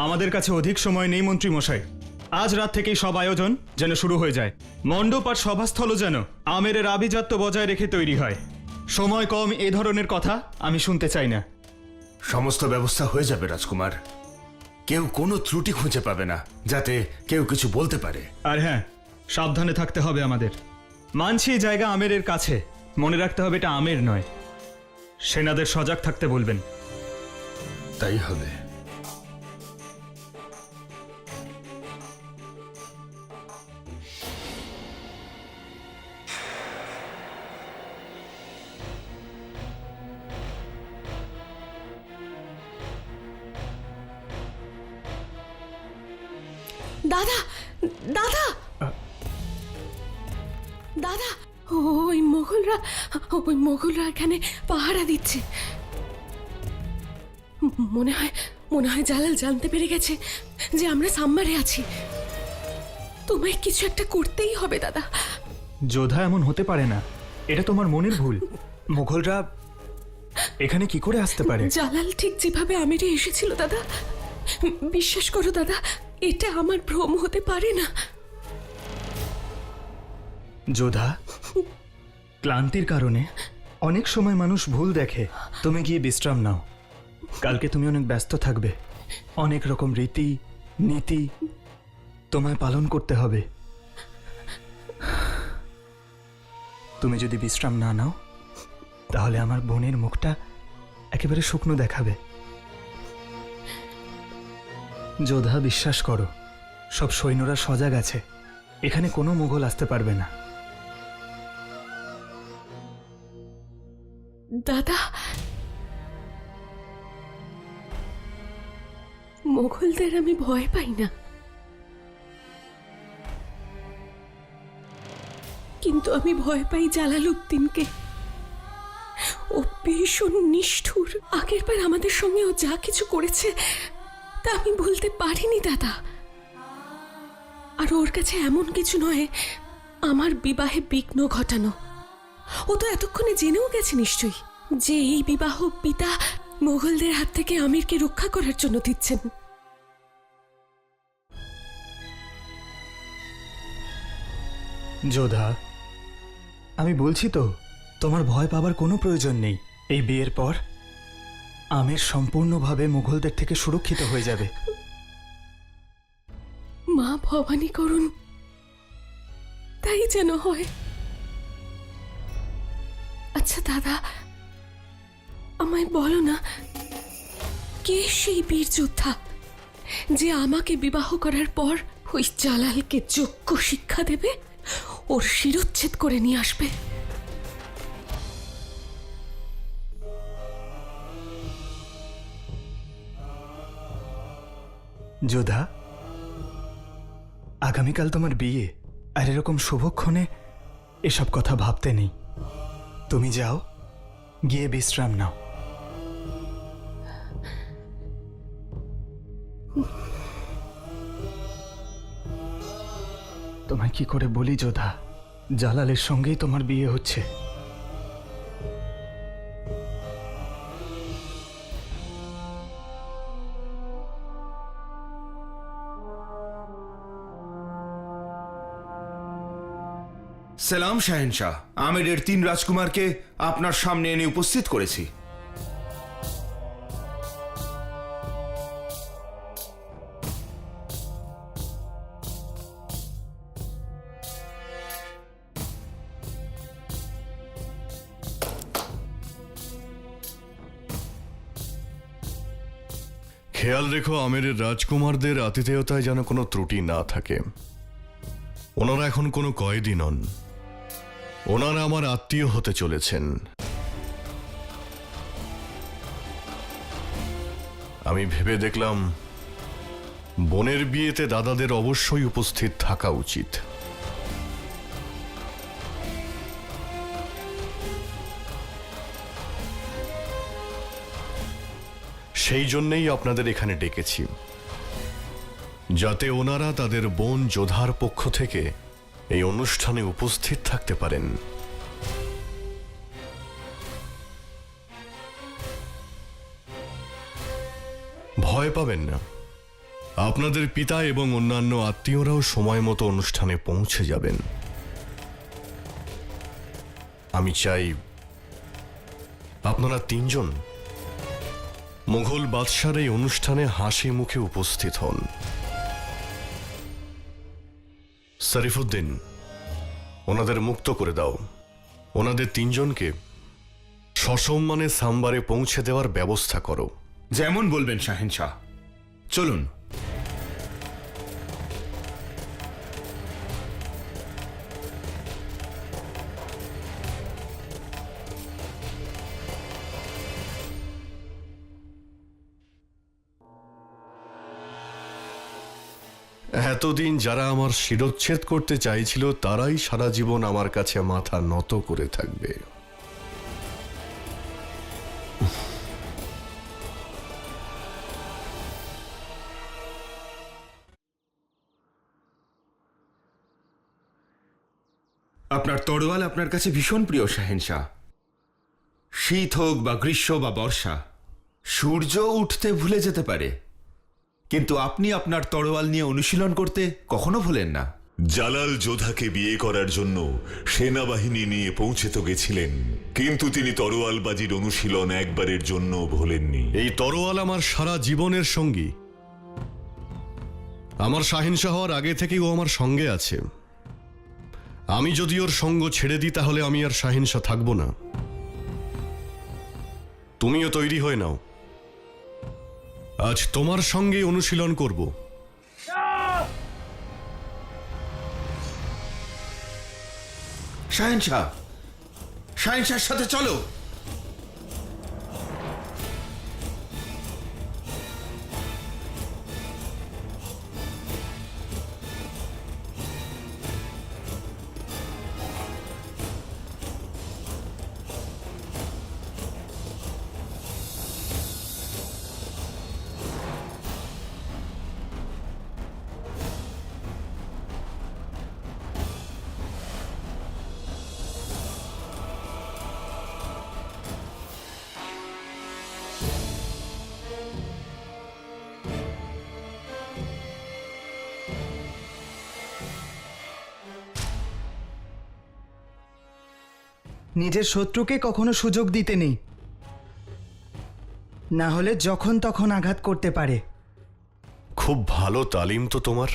আমাদের কাছে অধিক সময় নেই মন্ত্রী মশাই। আজ রাত থেকেই সব আয়োজন যেন শুরু হয়ে যায়। মণ্ডপ আর সভাস্থল যেন আমেরের আভিজাত্য বজায় রেখে তৈরি হয়। সময় কম, এ ধরনের কথা আমি শুনতে চাই না। সমস্ত ব্যবস্থা হয়ে যাবে রাজকুমার। কেউ কোনো ত্রুটি খুঁজে পাবে না, যাতে কেউ কিছু বলতে পারে। আর হ্যাঁ, সাবধানে থাকতে হবে আমাদের। মানছি এই জায়গা আমেরের কাছে, মনে রাখতে হবে এটা আমের নয়। সেনাদের সজাগ থাকতে বলবেন। তাই হবে। দাদা, দাদা, দাদা, ওই মোগলরা এখানে পাহারা দিচ্ছে। মনে হয় জালাল জানতে পেরে গেছে যে আমরা সাম্মারে আছি। তোমায় কিছু একটা করতেই হবে দাদা। যোধা, এমন হতে পারে না। এটা তোমার মনের ভুল। মুঘলরা এখানে কি করে আসতে পারে? জালাল ঠিক যেভাবে আমিরে এসেছিল দাদা, বিশ্বাস করো দাদা, এটা আমার ভ্রম হতে পারে না। যোধা, ক্লান্তির কারণে অনেক সময় মানুষ ভুল দেখে। তুমি গিয়ে বিশ্রাম নাও। কালকে তুমি অনেক ব্যস্ত থাকবে। অনেক রকম রীতি নীতি তোমায় পালন করতে হবে। তুমি যদি বিশ্রাম না নাও, তাহলে আমার বোনের মুখটা একেবারে শুকনো দেখাবে। যোধা, বিশ্বাস করো, সব সৈন্যরা সজাগ আছে। এখানে কোনো মুঘল আসতে পারবে না। দাদা, মোগলদের আমি ভয় পাই না, কিন্তু আমি ভয় পাই জালালউদ্দিনকে। ও ভীষণ নিষ্ঠুর। আগের বার আমাদের সঙ্গে ও যা কিছু করেছে তা আমি বলতে পারিনি দাদা। আর ওর কাছে এমন কিছু নয় আমার বিবাহে বিঘ্ন ঘটানো। ও তো এতক্ষণে জেনেও গেছে নিশ্চয়ই যে এই বিবাহ পিতা মোগলদের হাত থেকে আমিরকে রক্ষা করার জন্য দিচ্ছেন। যোধা, আমি বলছি তো, তোমার ভয় পাবার কোনো প্রয়োজন নেই। এই বিয়ের পর আমির সম্পূর্ণভাবে মুঘলদের থেকে সুরক্ষিত হয়ে যাবে। মা ভবানী করুন, তাই যেন হয়। আচ্ছা দাদা, আমায় বলো না, কে সেই বীর যোদ্ধা যে আমাকে বিবাহ করার পর ওই জালালকে যোগ্য শিক্ষা দেবে, ওর শিরোচ্ছেদ করে নিয়ে আসবে? যোধা, আগামীকাল তোমার বিয়ে, আর এরকম শুভক্ষণে এসব কথা ভাবতে নেই। তুমি যাও, গিয়ে বিশ্রাম নাও। তোমায় কি করে বলি যোধা, জালালের সঙ্গেই তোমার বিয়ে হচ্ছে। সালাম শাহেনশাহ। আমিরের 3 রাজকুমারকে আপনার সামনে এনে উপস্থিত করেছি। খেয়াল রেখো আমেরের রাজকুমারদের আতিথেয়তায় যেন কোনো ত্রুটি না থাকে। ওনারা এখন কোনো কয়েদি নন, ওনারা আমার আত্মীয় হতে চলেছেন। আমি ভেবে দেখলাম বোনের বিয়েতে দাদাদের অবশ্যই উপস্থিত থাকা উচিত। সেই জন্যই আপনাদের এখানে ডেকেছি, যাতে ওনারা তাদের বোন যোধার পক্ষ থেকে এই অনুষ্ঠানে উপস্থিত থাকতে পারেন। ভয় পাবেন না, আপনাদের পিতা এবং অন্যান্য আত্মীয়রাও সময় মতো অনুষ্ঠানে পৌঁছে যাবেন। আমি চাই আপনারা তিনজন মুঘল বাদশার এই অনুষ্ঠানে হাসি মুখে উপস্থিত হন। শরীফুদ্দিন, ওনাদের মুক্ত করে দাও। ওনাদের তিনজনকে সসম্মানে সাম্বারে পৌঁছে দেওয়ার ব্যবস্থা করো। যেমন বলবেন শাহেনশাহ। চলুন। এতদিন যারা আমার শিরচ্ছেদ করতে চাইছিল তারাই সারা জীবন আমার কাছে মাথা নত করে থাকবে। আপনার তরোয়াল আপনার কাছে ভীষণ প্রিয় শাহেনশাহ। শীত হোক বা গ্রীষ্ম বা বর্ষা, সূর্য উঠতে ভুলে যেতে পারে, কিন্তু আপনি আপনার তরোয়াল নিয়ে অনুশীলন করতে কখনো ভোলেন না। জালাল যোধাকে বিয়ে করার জন্য সেনাবাহিনী নিয়ে পৌঁছে তো গেছিলেন, কিন্তু তিনি তরোয়ালবাজির অনুশীলন একবারের জন্য ভোলেননি। এই তরোয়াল আমার সারা জীবনের সঙ্গী। আমার শাহিনশাহ হওয়ার আগে থেকেই ও আমার সঙ্গে আছে। আমি যদি ওর সঙ্গ ছেড়ে দিই তাহলে আমি আর শাহিনশাহ থাকবো না। তুমিও তৈরি হয়ে নাও, আজ তোমার সঙ্গে অনুশীলন করব। শাহেনশাহ, শাহেনশাহর সাথে চলো। নিজের শত্রুকে কখনো সুযোগ দিতে নেই, না হলে যখন তখন আঘাত করতে পারে। খুব ভালো তালিম তো তোমার।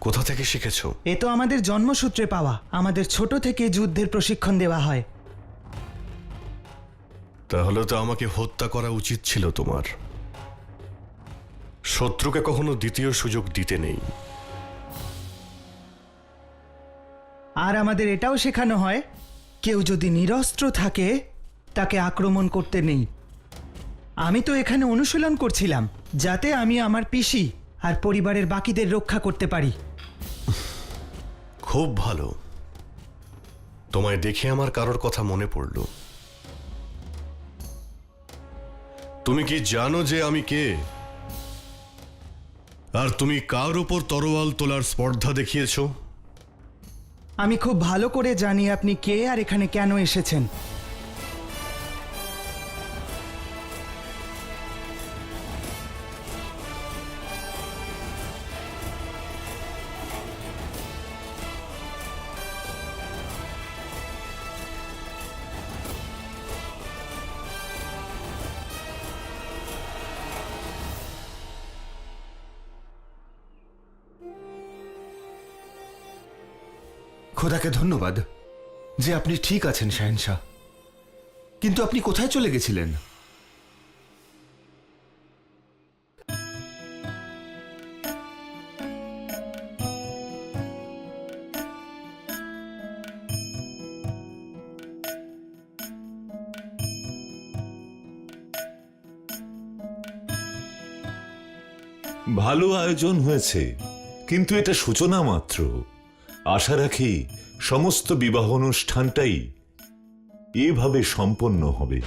কোথা থেকে শিখেছো? এ তো আমাদের জন্মসূত্রে পাওয়া। আমাদের ছোট থেকে যুদ্ধের প্রশিক্ষণ দেওয়া হয়। তাহলে তো আমাকে হত্যা করা উচিত ছিল তোমার। শত্রুকে কখনো দ্বিতীয় সুযোগ দিতে নেই। আর আমাদের এটাও শেখানো হয়, কেউ যদি নিরস্ত্র থাকে তাকে আক্রমণ করতে নেই। আমি তো এখানে অনুশীলন করছিলাম যাতে আমি আমার পিসি আর পরিবারের বাকিদের রক্ষা করতে পারি। খুব ভালো। তোমায় দেখে আমার কারোর কথা মনে পড়ল। তুমি কি জানো যে আমি কে? আর তুমি কার ওপর তরোয়াল তোলার স্পর্ধা দেখিয়েছো? আমি খুব ভালো করে জানি আপনি কে আর এখানে কেন এসেছেন। খোদাকে ধন্যবাদ যে আপনি ঠিক আছেন শাহেনশাহ। কিন্তু আপনি কোথায় চলে গেছিলেন? ভালো আয়োজন হয়েছে, কিন্তু এটা সূচনা মাত্র। আশা রাখি সমস্ত বিবাহ অনুষ্ঠানটাই এভাবে সম্পন্ন হবে।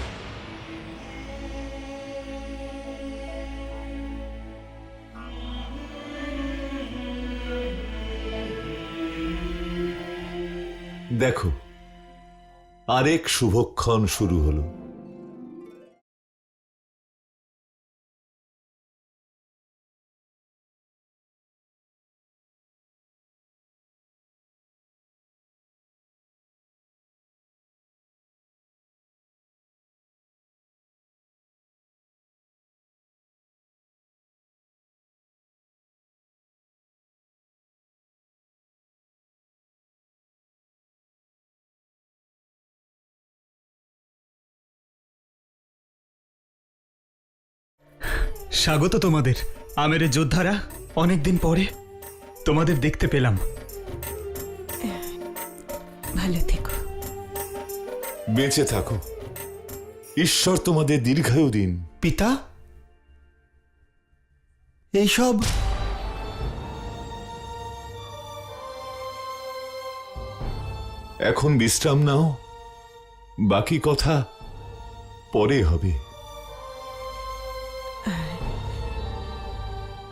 দেখো, আরেক শুভক্ষণ শুরু হলো। স্বাগত তোমাদের আমেরের যোদ্ধারা। অনেকদিন পরে তোমাদের দেখতে পেলাম। ভালো থেকো। বেঁচে থাকো, ঈশ্বর তোমাদের দীর্ঘায়ু দিন। পিতা, এইসব এখন বিশ্রাম নাও, বাকি কথা পরে হবে।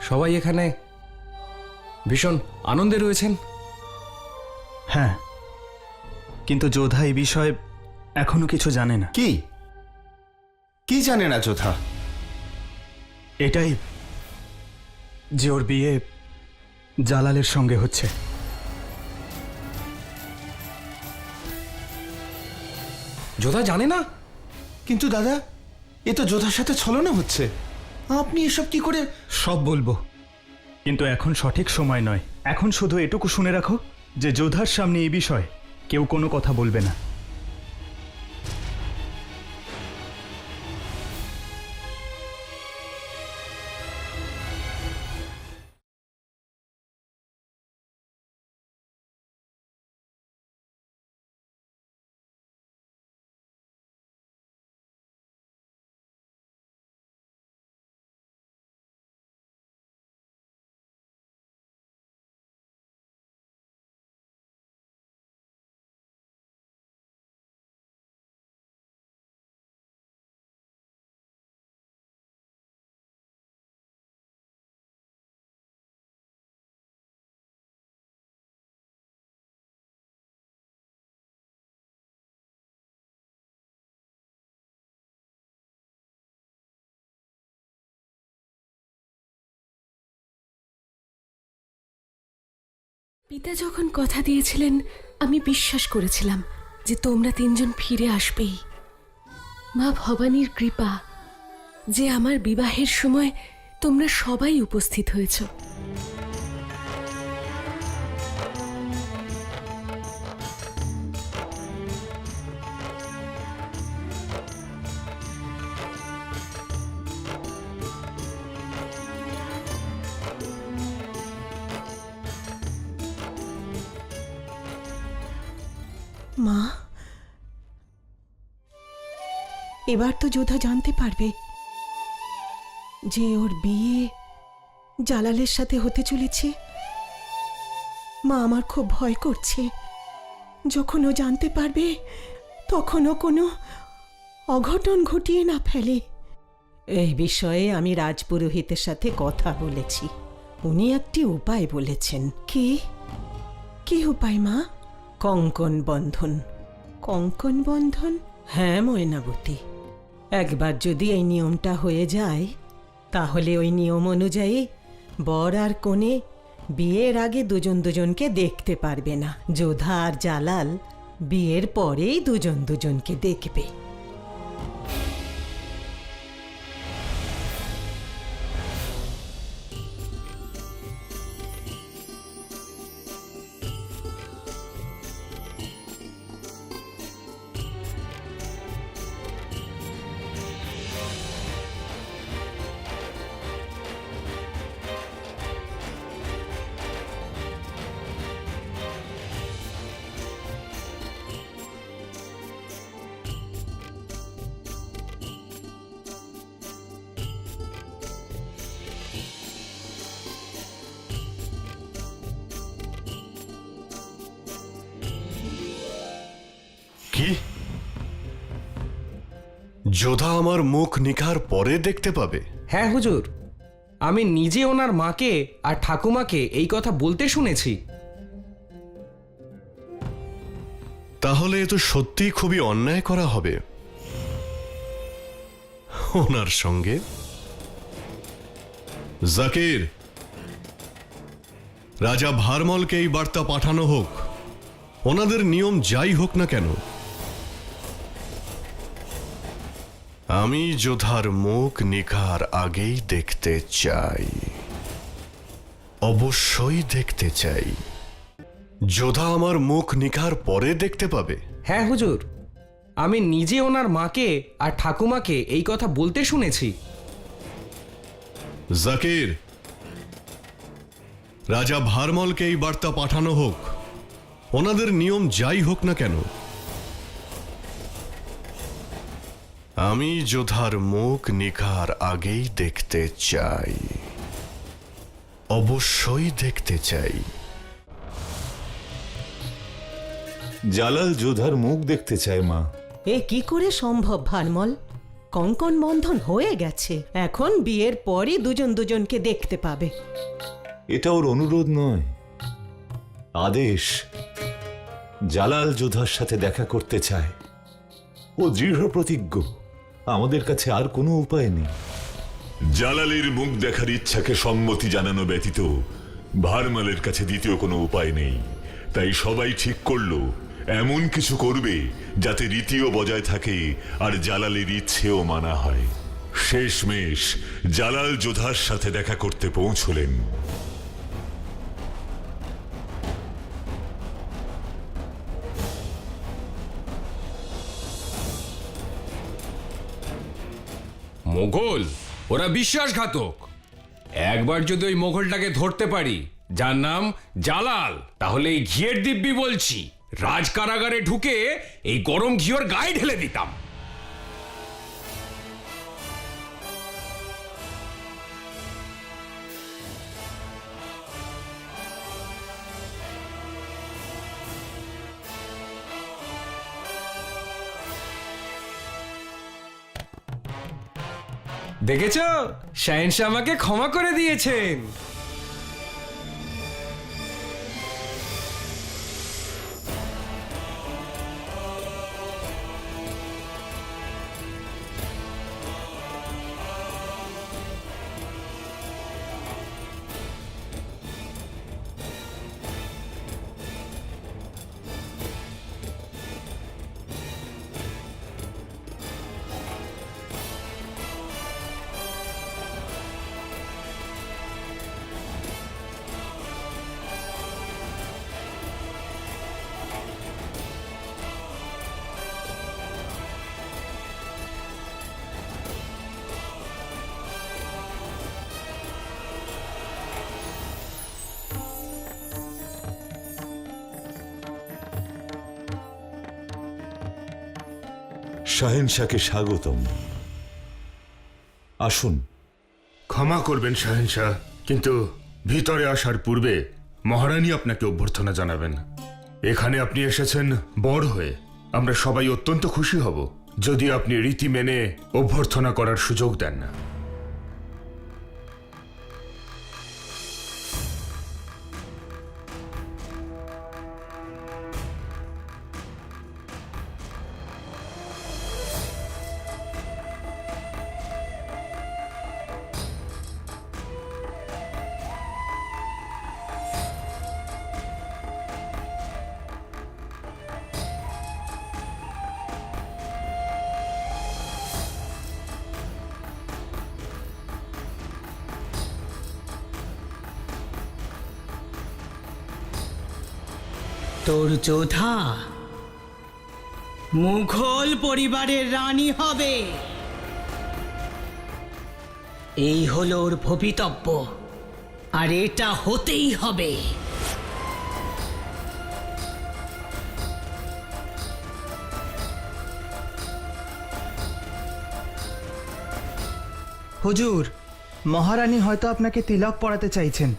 সবাই এখানে ভীষণ আনন্দে রয়েছেন। হ্যাঁ, কিন্তু যোধা এই বিষয়ে এখনো কিছু জানে না। কি কি জানে না যোধা? এটাই যে ওর বিয়ে জালালের সঙ্গে হচ্ছে। যোধা জানে না? কিন্তু দাদা, এ তো যোধার সাথে ছলনা হচ্ছে। আপনি এসব কি করে? সব বলবো, কিন্তু এখন সঠিক সময় নয়। এখন শুধু এটুকু শুনে রাখো যে যোধার সামনে এই বিষয়ে কেউ কোনো কথা বলবে না। পিতা যখন কথা দিয়েছিলেন, আমি বিশ্বাস করেছিলাম যে তোমরা তিনজন ফিরে আসবেই। মা ভবানীর কৃপা যে আমার বিবাহের সময় তোমরা সবাই উপস্থিত হয়েছ। মা, এবার তো যোধা জানতে পারবে যে ওর বিয়ে জালালের সাথে হতে চলেছে। মা, আমার খুব ভয় করছে। যখন ও জানতে পারবে তখন ও কোনো অঘটন ঘটিয়ে না ফেলে। এই বিষয়ে আমি রাজপুরোহিতের সাথে কথা বলেছি। উনি একটি উপায় বলেছেন। কি কি উপায় মা? কঙ্কন বন্ধন। কঙ্কন বন্ধন? হ্যাঁ ময়নাবতী, একবার যদি এই নিয়মটা হয়ে যায় তাহলে ওই নিয়ম অনুযায়ী বর আর কনে বিয়ের আগে দুজন দুজনকে দেখতে পারবে না। যোধা আর জালাল বিয়ের পরেই দুজন দুজনকে দেখবে। কি? যোধা আমার মুখ নিখার পরে দেখতে পাবে? হ্যাঁ হুজুর, আমি নিজে ওনার মাকে আর ঠাকুমাকে এই কথা বলতে শুনেছি। তাহলে এ তো সত্যিই খুবই অন্যায় করা হবে ওনার সঙ্গে। জাকির, রাজা ভারমলকে এই বার্তা পাঠানো হোক। ওনাদের নিয়ম যাই হোক না কেন, আমি যোধার মুখ নিখার আগেই দেখতে চাই, অবশ্যই দেখতে চাই। যোধা আমার মুখ নিখার পরে দেখতে পাবে? হ্যাঁ হুজুর, আমি নিজে ওনার মাকে আর ঠাকুমাকে এই কথা বলতে শুনেছি। জাকির, রাজা ভারমলকে এই বার্তা পাঠানো হোক। ওনাদের নিয়ম যাই হোক না কেন, আমি যোধার মুখ নিখার আগেই দেখতে চাই, অবশ্যই দেখতে চাই। জালাল যোধার মুখ দেখতে চায় মা। এ কি করে সম্ভব ভারমল? কঙ্কন বন্ধন হয়ে গেছে, এখন বিয়ের পরই দুজন দুজনকে দেখতে পাবে। এটা ওর অনুরোধ নয়, আদেশ। জালাল যোধার সাথে দেখা করতে চায়। ও দৃঢ় প্রতিজ্ঞ, আমাদের কাছে আর কোনো উপায় নেই। জালালের মুখ দেখার ইচ্ছাকে সম্মতি জানানো ব্যতীত ভারমালের কাছে দ্বিতীয় কোনো উপায় নেই। তাই সবাই ঠিক করলো এমন কিছু করবে যাতে রীতিও বজায় থাকে আর জালালের ইচ্ছেও মানা হয়। শেষমেশ জালাল যোধার সাথে দেখা করতে পৌঁছলেন। মোগল ওরা বিশ্বাসঘাতক। একবার যদি ওই মোগলটাকে ধরতে পারি, যার নাম জালাল, তাহলে এই ঘিয়ের দিব্যি বলছি, রাজ কারাগারে ঢুকে এই গরম ঘি ওর গায়ে ঢেলে দিতাম। দেখেছ, শাহেনশাহ আমাকে ক্ষমা করে দিয়েছেন। শাহেনশাহকে স্বাগতম। আসুন। ক্ষমা করবেন শাহেনশাহ, কিন্তু ভিতরে আসার পূর্বে মহারানী আপনাকে অভ্যর্থনা জানাবেন। এখানে আপনি এসেছেন বড় হয়ে, আমরা সবাই অত্যন্ত খুশি হব যদি আপনি রীতি মেনে অভ্যর্থনা করার সুযোগ দেন না। তোর যোধা মুঘল পরিবারের রানী হবে, এই হলো ওর ভবিতব্য, আর এটা হতেই হবে। হুজুর, মহারানী হয়তো আপনাকে তিলক পরাতে চাইছেন।